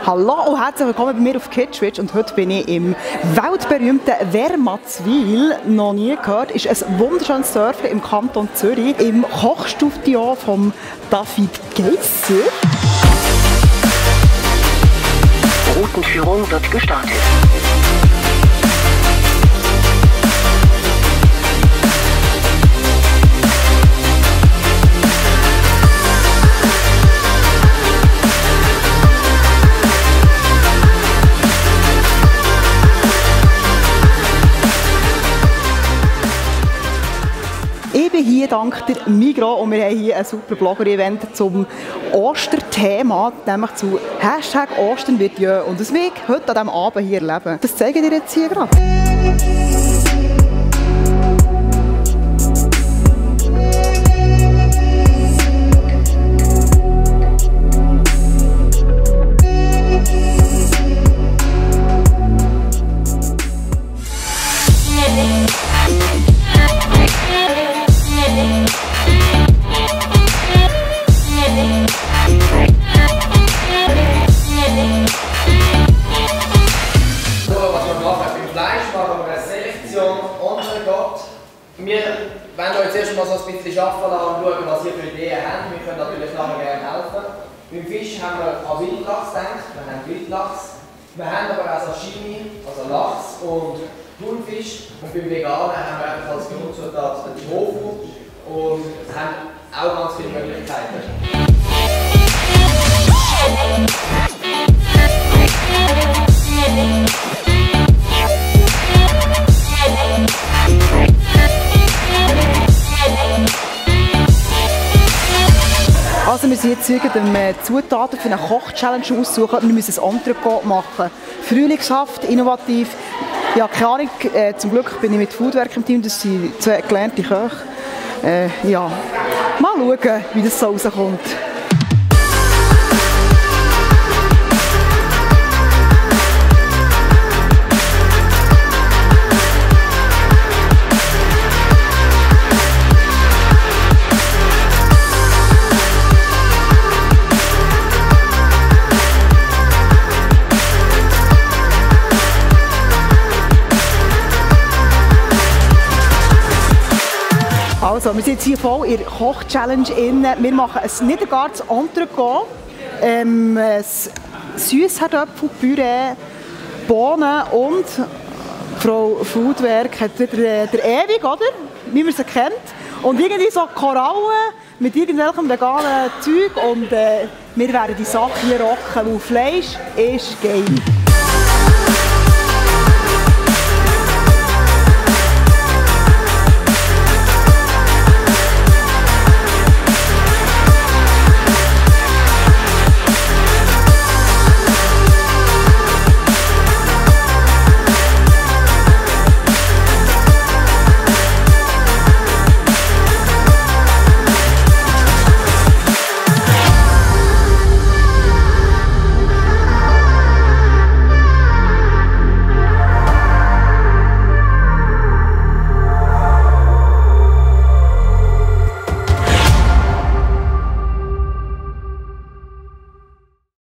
Hallo und herzlich willkommen bei mir auf Kitschwitch und heute bin ich im weltberühmten Wermatzwil. Noch nie gehört, ist ein wunderschönes Dörfchen im Kanton Zürich, im Kochstudio von David Geisser. Routenführung wird gestartet. Ich bin hier dank der Migros und wir haben hier ein super Blogger-Event zum Osterthema, nämlich zu #Ostern wird jö. Und das will ich heute an diesem Abend hier erleben. Das zeige ich dir jetzt hier gerade. Wir wollen euch jetzt erstmal so ein bisschen arbeiten lassen und schauen, was ihr für Ideen habt. Wir können natürlich nachher gerne helfen. Beim Fisch haben wir an Wildlachs gedacht. Wir haben Wildlachs. Wir haben aber auch Sashimi, also Lachs und Thunfisch. Und beim Veganen haben wir einfach als Grundzutat den Tofu und haben auch ganz viele Möglichkeiten. Also wir sind jetzt wegen Zutaten für eine Koch-Challenge aussuchen. Wir müssen ein Entrecôte machen. Frühlingshaft, innovativ. Ja, keine Ahnung, zum Glück bin ich mit Foodwerk im Team, das sind zwei gelernte Köche. Ja, mal schauen, wie das so rauskommt. Also, wir sind jetzt hier voll in der Koch-Challenge. Wir machen ein niedergartes Entrecôte, Süssherdöpfel, Püree, Bohnen und Frau Foodwerk hat wieder der Ewig, oder? Wie man sie kennt. Und irgendwie so Korallen mit irgendwelchem veganen Zeug und wir werden die Sache hier rocken, weil Fleisch ist geil.